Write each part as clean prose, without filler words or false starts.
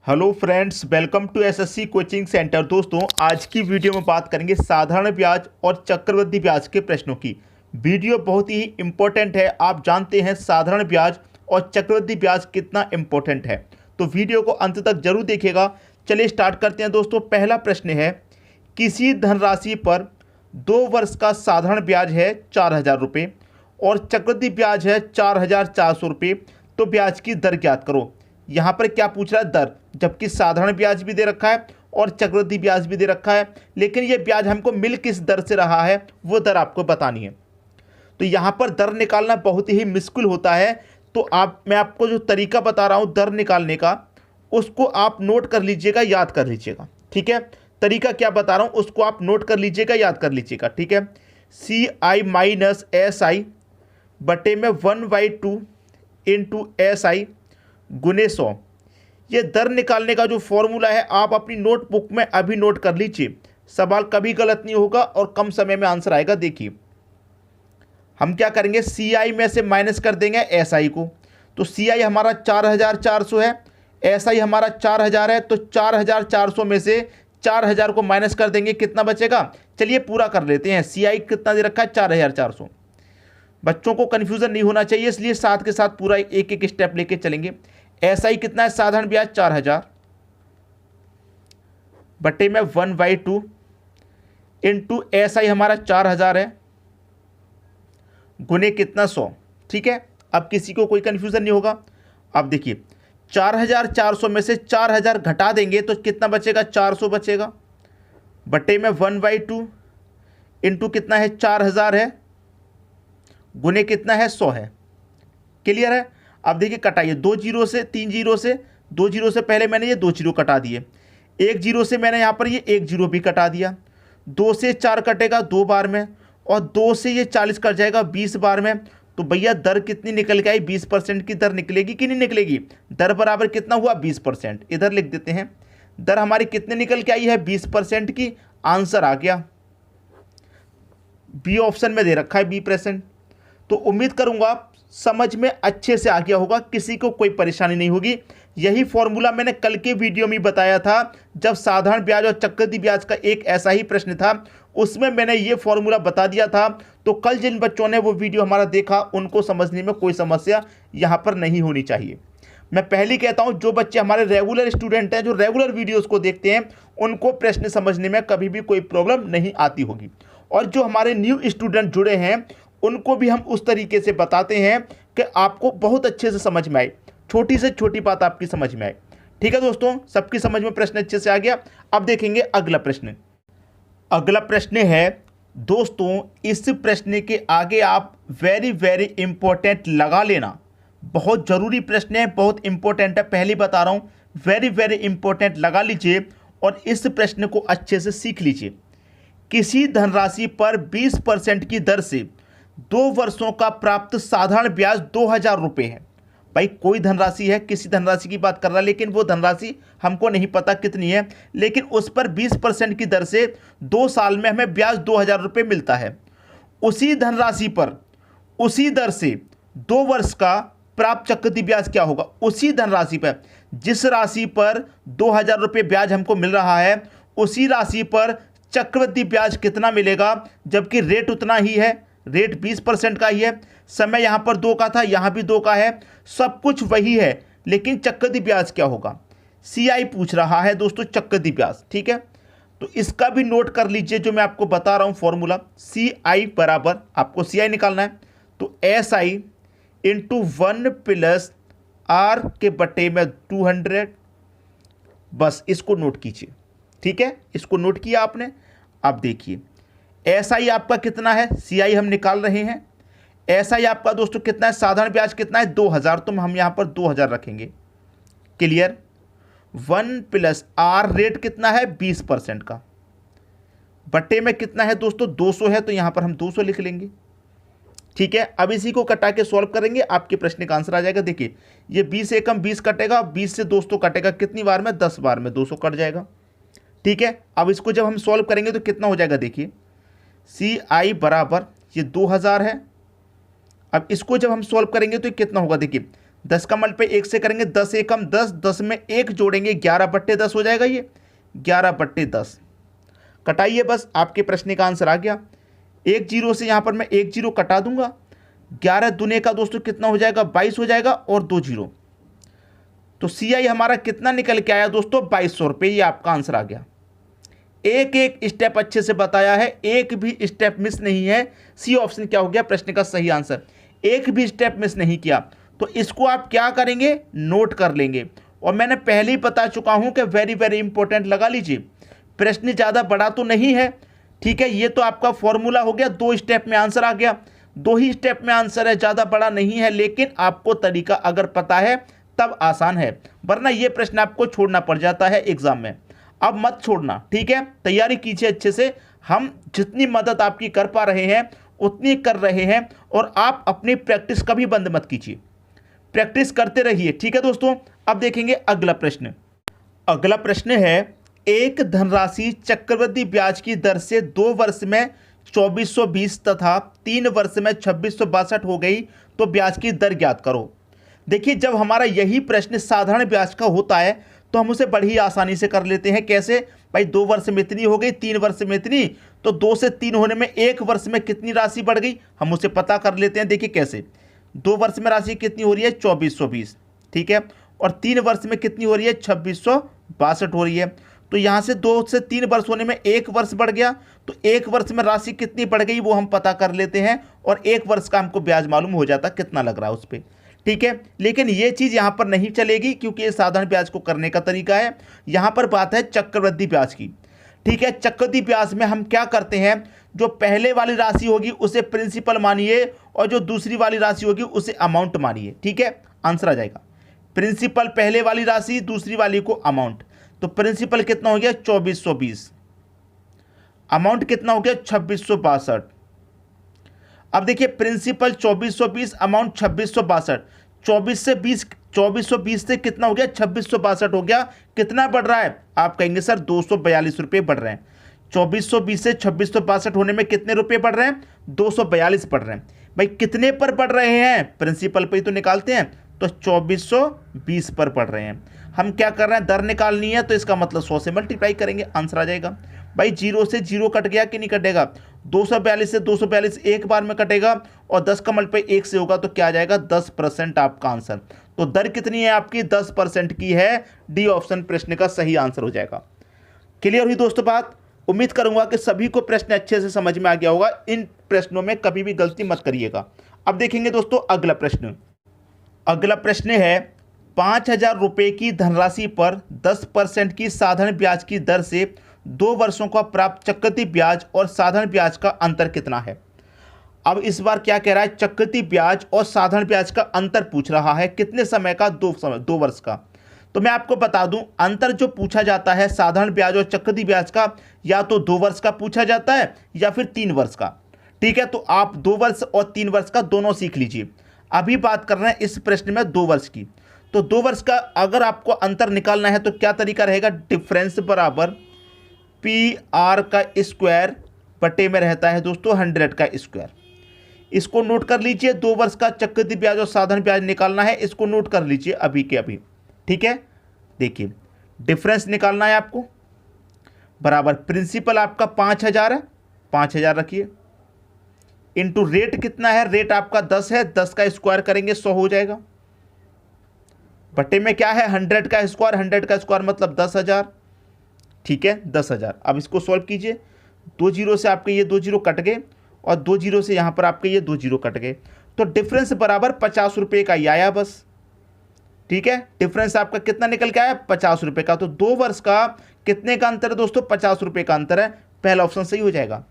Hello friends, welcome to SSC coaching centre. दोस्तों, आज की वीडियो में बात करेंगे साधारण ब्याज और चक्रवृद्धि ब्याज के प्रश्नों की। वीडियो बहुत ही इम्पोर्टेंट है। आप जानते हैं साधारण ब्याज और चक्रवृद्धि ब्याज कितना इम्पोर्टेंट है, तो वीडियो को अंत तक जरूर देखिएगा। चलिए स्टार्ट करते हैं। दोस्तों, पहला प्रश्न है, किसी धनराशि पर 2 वर्ष का साधारण ब्याज है 4,000 रुपये और चक्रवृद्धि ब्याज है 4,400 रुपये, तो ब्याज की दर ज्ञात करो। यहाँ पर क्या पूछ रहा है? दर, जबकि साधारण ब्याज भी दे रखा है और चक्रवृद्धि ब्याज भी दे रखा है, लेकिन ये ब्याज हमको मिल किस दर से रहा है वो दर आपको बतानी है। तो यहाँ पर दर निकालना बहुत ही मुश्किल होता है। तो मैं आपको जो तरीका बता रहा हूँ दर निकालने का, उसको आप नोट कर लीजिएगा, याद कर लीजिएगा। ठीक है, तरीका क्या बता रहा हूँ उसको आप नोट कर लीजिएगा, याद कर लीजिएगा। ठीक है, CI माइनस SI बटे में 1/2 इंटू SI गुने 100। ये दर निकालने का जो फॉर्मूला है आप अपनी नोटबुक में अभी नोट कर लीजिए। सवाल कभी गलत नहीं होगा और कम समय में आंसर आएगा। देखिए, हम क्या करेंगे, CI में से माइनस कर देंगे SI को। तो CI हमारा 4,400 है, SI हमारा 4,000 है, तो 4,400 में से 4,000 को माइनस कर देंगे, कितना बचेगा? चलिए पूरा कर लेते हैं। CI कितना दे रखा है? 4,400। बच्चों को कन्फ्यूज़न नहीं होना चाहिए, इसलिए साथ के साथ पूरा एक एक स्टेप लेके चलेंगे। SI कितना है? साधारण ब्याज 4,000 बटे में 1/2 इंटू SI हमारा 4,000 है गुने कितना? 100। ठीक है, अब किसी को कोई कन्फ्यूज़न नहीं होगा। अब देखिए, 4,400 में से 4,000 घटा देंगे तो कितना बचेगा? 400 बचेगा बटे में 1/2 इंटू कितना है? 4,000 है गुने कितना है? 100 है। क्लियर है? अब देखिए, कटाइए 2 जीरो से, 3 जीरो से, 2 जीरो से पहले मैंने ये 2 जीरो कटा दिए, 1 जीरो से मैंने यहाँ पर ये 1 जीरो भी कटा दिया। 2 से 4 कटेगा 2 बार में, और 2 से ये 40 कट जाएगा 20 बार में। तो भैया दर कितनी निकल के आई? 20% की दर निकलेगी कि नहीं निकलेगी? दर बराबर कितना हुआ? 20%। इधर लिख देते हैं, दर हमारी कितनी निकल के आई है? 20% की। आंसर आ गया, बी ऑप्शन में दे रखा है 20%। तो उम्मीद करूंगा समझ में अच्छे से आ गया होगा, किसी को कोई परेशानी नहीं होगी। यही फॉर्मूला मैंने कल के वीडियो में बताया था, जब साधारण ब्याज और चक्रवृद्धि ब्याज का एक ऐसा ही प्रश्न था, उसमें मैंने ये फॉर्मूला बता दिया था। तो कल जिन बच्चों ने वो वीडियो हमारा देखा, उनको समझने में कोई समस्या यहाँ पर नहीं होनी चाहिए। मैं पहले कहता हूँ, जो बच्चे हमारे रेगुलर स्टूडेंट हैं, जो रेगुलर वीडियोज़ को देखते हैं, उनको प्रश्न समझने में कभी भी कोई प्रॉब्लम नहीं आती होगी। और जो हमारे न्यू स्टूडेंट जुड़े हैं, उनको भी हम उस तरीके से बताते हैं कि आपको बहुत अच्छे से समझ में आए, छोटी से छोटी बात आपकी समझ में आए। ठीक है दोस्तों, सबकी समझ में प्रश्न अच्छे से आ गया। अब देखेंगे अगला प्रश्न। अगला प्रश्न है दोस्तों, इस प्रश्न के आगे आप वेरी वेरी इंपॉर्टेंट लगा लेना, बहुत ज़रूरी प्रश्न है, बहुत इंपॉर्टेंट है, पहले बता रहा हूँ, वेरी वेरी इंपॉर्टेंट लगा लीजिए और इस प्रश्न को अच्छे से सीख लीजिए। किसी धनराशि पर 20% की दर से 2 वर्षों का प्राप्त साधारण ब्याज 2,000 रुपये है। भाई कोई धनराशि है, किसी धनराशि की बात कर रहा है, लेकिन वो धनराशि हमको नहीं पता कितनी है, लेकिन उस पर 20% की दर से 2 साल में हमें ब्याज 2,000 रुपये मिलता है। उसी धनराशि पर उसी दर से 2 वर्ष का प्राप्त चक्रवृद्धि ब्याज क्या होगा? उसी धनराशि पर, जिस राशि पर 2,000 रुपये ब्याज हमको मिल रहा है, उसी राशि पर चक्रवृद्धि ब्याज कितना मिलेगा? जबकि रेट उतना ही है, रेट 20% का ही है। समय यहाँ पर 2 का था, यहाँ भी 2 का है, सब कुछ वही है, लेकिन चक्रवृद्धि ब्याज क्या होगा? CI पूछ रहा है दोस्तों, चक्रवृद्धि ब्याज। ठीक है, तो इसका भी नोट कर लीजिए, जो मैं आपको बता रहा हूँ फॉर्मूला। CI बराबर, आपको CI निकालना है, तो SI इंटू 1 प्लस R के बटे में 200। बस इसको नोट कीजिए। ठीक है, इसको नोट किया आपने। अब देखिए, SI आपका कितना है? CI हम निकाल रहे हैं। SI आपका दोस्तों कितना है? साधारण ब्याज कितना है? 2,000, तो हम यहाँ पर 2,000 रखेंगे। क्लियर? 1 प्लस R रेट कितना है? 20% का, बटे में कितना है दोस्तों? 200 है, तो यहाँ पर हम 200 लिख लेंगे। ठीक है, अब इसी को कटा के सॉल्व करेंगे, आपके प्रश्न का आंसर आ जाएगा। देखिए, ये 20 एकम 20 कटेगा, 20 से 200 कटेगा, कितनी बार में? 10 बार में 200 कट जाएगा। ठीक है, अब इसको जब हम सॉल्व करेंगे तो कितना हो जाएगा? देखिए, CI बराबर ये 2,000 है। अब इसको जब हम सॉल्व करेंगे तो कितना होगा? देखिए, 10 का मल्टीप्लाई 1 से करेंगे 10 एकम 10, 10 में 1 जोड़ेंगे 11/10 हो जाएगा, ये 11/10। कटाइए बस, आपके प्रश्न का आंसर आ गया। एक जीरो से यहाँ पर मैं एक जीरो कटा दूंगा, 11 दूने का दोस्तों कितना हो जाएगा 22 हो जाएगा, और 2 जीरो, तो CI हमारा कितना निकल के आया दोस्तों 2200 रुपये। ये आपका आंसर आ गया। एक एक स्टेप अच्छे से बताया है, एक भी स्टेप मिस नहीं है। सी ऑप्शन क्या हो गया प्रश्न का सही आंसर, एक भी स्टेप मिस नहीं किया। तो इसको आप क्या करेंगे, नोट कर लेंगे। और मैंने पहले ही बता चुका हूं कि वेरी वेरी इंपॉर्टेंट लगा लीजिए, प्रश्न ज़्यादा बड़ा तो नहीं है, ठीक है। ये तो आपका फॉर्मूला हो गया, 2 स्टेप में आंसर आ गया, 2 ही स्टेप में आंसर है, ज़्यादा बड़ा नहीं है। लेकिन आपको तरीका अगर पता है तब आसान है, वरना ये प्रश्न आपको छोड़ना पड़ जाता है एग्जाम में। अब मत छोड़ना, ठीक है, तैयारी कीजिए अच्छे से। हम जितनी मदद आपकी कर पा रहे हैं उतनी कर रहे हैं, और आप अपनी प्रैक्टिस कभी बंद मत कीजिए, प्रैक्टिस करते रहिए, ठीक है दोस्तों। अब देखेंगे अगला प्रश्न। अगला प्रश्न है, एक धनराशि चक्रवृद्धि ब्याज की दर से 2 वर्ष में 2420 तथा 3 वर्ष में 2662 हो गई, तो ब्याज की दर ज्ञात करो। देखिए, जब हमारा यही प्रश्न साधारण ब्याज का होता है तो हम उसे बड़ी आसानी से कर लेते हैं। कैसे भाई, 2 वर्ष में इतनी हो गई, 3 वर्ष में इतनी, तो 2 से 3 होने में 1 वर्ष में कितनी राशि बढ़ गई, हम उसे पता कर लेते हैं। देखिए कैसे, 2 वर्ष में राशि कितनी हो रही है 2420, ठीक है, और 3 वर्ष में कितनी हो रही है 2662 हो रही है। तो यहाँ से 2 से 3 वर्ष होने में 1 वर्ष बढ़ गया, तो 1 वर्ष में राशि कितनी बढ़ गई वो हम पता कर लेते हैं, और 1 वर्ष का हमको ब्याज मालूम हो जाता कितना लग रहा है उस पर, ठीक है। लेकिन ये चीज़ यहाँ पर नहीं चलेगी, क्योंकि ये साधारण ब्याज को करने का तरीका है। यहाँ पर बात है चक्रवृद्धि ब्याज की, ठीक है। चक्रवृद्धि ब्याज में हम क्या करते हैं, जो पहले वाली राशि होगी उसे प्रिंसिपल मानिए, और जो दूसरी वाली राशि होगी उसे अमाउंट मानिए, ठीक है। आंसर आ जाएगा, प्रिंसिपल पहले वाली राशि, दूसरी वाली को अमाउंट। तो प्रिंसिपल कितना हो गया 2420, अमाउंट कितना हो गया 2662। अब देखिए, प्रिंसिपल 2420, अमाउंट 2662, 2420 से कितना हो गया 2662 हो गया। कितना बढ़ रहा है, आप कहेंगे सर 242 रुपये बढ़ रहे हैं। 2420 से 2662 होने में कितने रुपये बढ़ रहे हैं, 242 बढ़ रहे हैं। भाई कितने पर बढ़ रहे हैं, प्रिंसिपल पे ही तो निकालते हैं, तो 2420 पर बढ़ रहे हैं। हम क्या कर रहे हैं, दर निकालनी है, तो इसका मतलब 100 से मल्टीप्लाई करेंगे, आंसर आ जाएगा। भाई 0 से 0 कट गया कि नहीं कटेगा, 242 से 242 एक बार में कटेगा, और 10 का मल्टीप्लाई 1 से होगा, तो क्या आ जाएगा 10% आपका आंसर। तो दर कितनी है आपकी 10% की है। डी ऑप्शन प्रश्न का सही आंसर हो जाएगा। क्लियर हुई दोस्तों बात। उम्मीद करूंगा कि सभी को प्रश्न अच्छे से समझ में आ गया होगा। इन प्रश्नों में कभी भी गलती मत करिएगा। अब देखेंगे दोस्तों अगला प्रश्न। अगला प्रश्न है, 5000 रुपये की धनराशि पर 10% की साधारण ब्याज की दर से 2 वर्षों का प्राप्त चक्रवृद्धि ब्याज और साधारण ब्याज का अंतर कितना है। अब इस बार क्या कह रहा है, चक्रवृद्धि ब्याज और साधारण ब्याज का अंतर पूछ रहा है। कितने समय का, 2 वर्ष का। तो मैं आपको बता दूं, अंतर जो पूछा जाता है साधारण ब्याज और चक्रवृद्धि ब्याज का, या तो 2 वर्ष का पूछा जाता है या फिर 3 वर्ष का, ठीक है। तो आप 2 वर्ष और 3 वर्ष का दोनों सीख लीजिए। अभी बात कर रहे हैं इस प्रश्न में 2 वर्ष की। तो 2 वर्ष का अगर आपको अंतर निकालना है तो क्या तरीका रहेगा, डिफरेंस बराबर PR का स्क्वायर बटे में रहता है दोस्तों 100 का स्क्वायर। इसको नोट कर लीजिए। 2 वर्ष का चक्रवृद्धि ब्याज और साधारण ब्याज निकालना है, इसको नोट कर लीजिए अभी के अभी, ठीक है। देखिए, डिफरेंस निकालना है आपको, बराबर प्रिंसिपल आपका 5000 है, 5000 रखिए, इनटू रेट कितना है, रेट आपका 10 है, 10 का स्क्वायर करेंगे 100 हो जाएगा, बटे में क्या है 100 का स्क्वायर, 100 का स्क्वायर मतलब 10,000, ठीक है 10,000। अब इसको सॉल्व कीजिए, 2 जीरो से आपके ये 2 जीरो कट गए, और 2 जीरो से यहाँ पर आपके ये 2 जीरो कट गए, तो डिफरेंस बराबर 50 रुपये का ही आया बस, ठीक है। डिफरेंस आपका कितना निकल के आया 50 रुपये का। तो 2 वर्ष का कितने का अंतर है दोस्तों, 50 रुपये का अंतर है, पहला ऑप्शन सही हो जाएगा।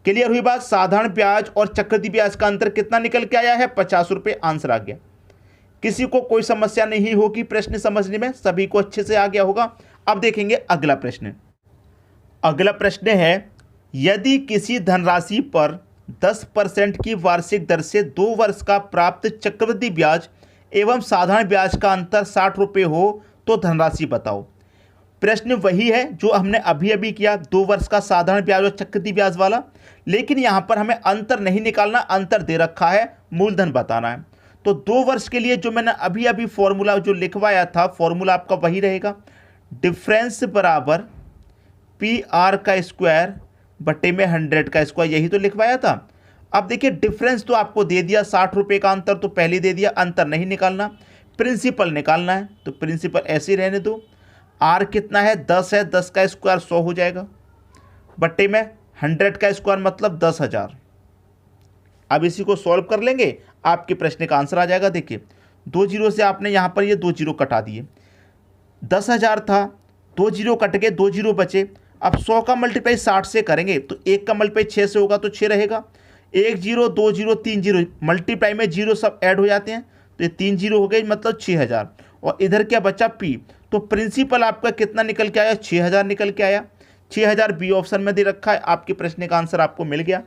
क्लियर हुई बात। साधारण ब्याज और चक्रवृद्धि ब्याज का अंतर कितना निकल के आया है 50 रुपये, आंसर आ गया। किसी को कोई समस्या नहीं होगी प्रश्न समझने में, सभी को अच्छे से आ गया होगा। अब देखेंगे अगला प्रश्न। अगला प्रश्न है, यदि किसी धनराशि पर 10% की वार्षिक दर से 2 वर्ष का प्राप्त चक्रवृद्धि ब्याज एवं साधारण ब्याज का अंतर 60 रुपये हो तो धनराशि बताओ। प्रश्न वही है जो हमने अभी अभी किया, 2 वर्ष का साधारण ब्याज और चक्रवृद्धि ब्याज वाला, लेकिन यहाँ पर हमें अंतर नहीं निकालना, अंतर दे रखा है, मूलधन बताना है। तो 2 वर्ष के लिए जो मैंने अभी अभी फॉर्मूला जो लिखवाया था, फॉर्मूला आपका वही रहेगा, डिफरेंस बराबर पी आर का स्क्वायर बटे में 100 का स्क्वायर, यही तो लिखवाया था। अब देखिए डिफरेंस तो आपको दे दिया 60 रुपये का अंतर, तो पहले दे दिया, अंतर नहीं निकालना, प्रिंसिपल निकालना है, तो प्रिंसिपल ऐसे ही रहने दो। आर कितना है, 10 है, 10 का स्क्वायर 100 हो जाएगा, बट्टे में 100 का स्क्वायर मतलब 10,000। अब इसी को सॉल्व कर लेंगे, आपके प्रश्न का आंसर आ जाएगा। देखिए 2 जीरो से आपने यहाँ पर ये 2 जीरो कटा दिए, 10,000 था, 2 जीरो कट गए, 2 जीरो बचे। अब 100 का मल्टीप्लाई 60 से करेंगे तो 1 का मल्टीप्लाई 6 से होगा तो 6 रहेगा, 1 जीरो 2 जीरो 3 जीरो, मल्टीप्लाई में जीरो सब ऐड हो जाते हैं, तो ये 3 जीरो हो गए मतलब 6,000। और इधर क्या बचा पी, तो प्रिंसिपल आपका कितना निकल के आया, 6,000 निकल के आया। 6,000 बी ऑप्शन में दे रखा है, आपके प्रश्न का आंसर आपको मिल गया।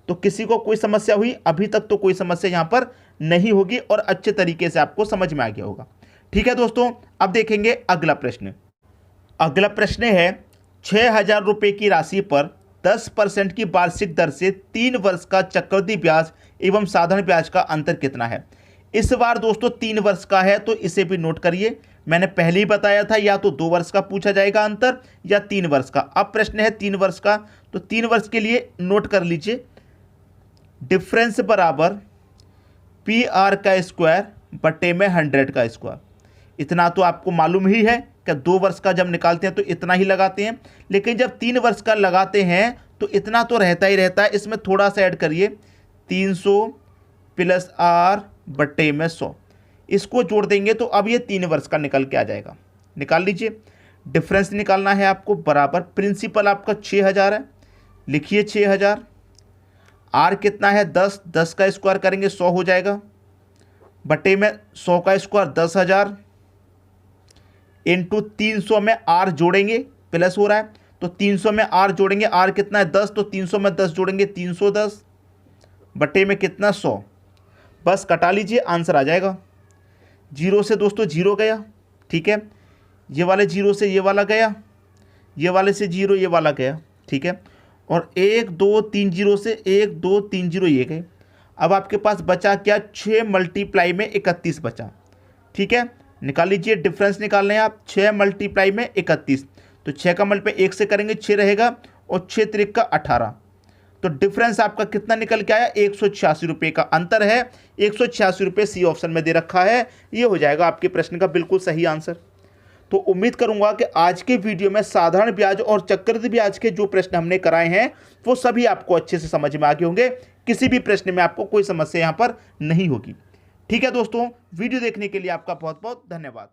तो किसी को कोई समस्या हुई, अभी तक तो कोई समस्या यहाँ पर नहीं होगी और अच्छे तरीके से आपको समझ में आ गया होगा। ठीक है दोस्तों, अब देखेंगे अगला प्रश्न। अगला प्रश्न है 6,000 रुपये की राशि पर 10% की वार्षिक दर से 3 वर्ष का चक्रवृद्धि ब्याज एवं साधारण ब्याज का अंतर कितना है। इस बार दोस्तों 3 वर्ष का है, तो इसे भी नोट करिए। मैंने पहले ही बताया था या तो 2 वर्ष का पूछा जाएगा अंतर या 3 वर्ष का। अब प्रश्न है 3 वर्ष का, तो 3 वर्ष के लिए नोट कर लीजिए, डिफरेंस बराबर पी आर का स्क्वायर बटे में 100 का स्क्वायर। इतना तो आपको मालूम ही है कि 2 वर्ष का जब निकालते हैं तो इतना ही लगाते हैं, लेकिन जब 3 वर्ष का लगाते हैं तो इतना तो रहता ही रहता है। इसमें थोड़ा सा ऐड करिए, 300 प्लस आर बटे में 100, इसको जोड़ देंगे तो अब ये 3 वर्ष का निकल के आ जाएगा। निकाल लीजिए, डिफरेंस निकालना है आपको, बराबर प्रिंसिपल आपका 6,000 है, लिखिए 6,000, आर कितना है 10, 10 का स्क्वायर करेंगे 100 हो जाएगा, बटे में 100 का स्क्वायर 10,000 इंटू 300 में आर जोड़ेंगे, प्लस हो रहा है तो 300 में आर जोड़ेंगे, आर कितना है 10, तो 300 में 10 जोड़ेंगे 310, बटे में कितना 100, बस कटा लीजिए आंसर आ जाएगा। जीरो से दोस्तों जीरो गया, ठीक है, ये वाले जीरो से ये वाला गया, ये वाले से जीरो ये वाला गया, ठीक है, और 1 2 3 जीरो से 1 2 3 जीरो ये गए। अब आपके पास बचा क्या, 6 मल्टीप्लाई में 31 बचा, ठीक है, निकाल लीजिए, डिफरेंस निकालना है आप, 6 मल्टीप्लाई में 31, तो 6 का मल्टीप्लाई 1 से करेंगे 6 रहेगा और 6 त्रिक का 18, तो डिफरेंस आपका कितना निकल के आया, 186 रुपये का अंतर है। 186 रुपये सी ऑप्शन में दे रखा है, ये हो जाएगा आपके प्रश्न का बिल्कुल सही आंसर। तो उम्मीद करूंगा कि आज के वीडियो में साधारण ब्याज और चक्रवृद्धि ब्याज के जो प्रश्न हमने कराए हैं वो सभी आपको अच्छे से समझ में आ गए होंगे, किसी भी प्रश्न में आपको कोई समस्या यहाँ पर नहीं होगी। ठीक है दोस्तों, वीडियो देखने के लिए आपका बहुत बहुत धन्यवाद।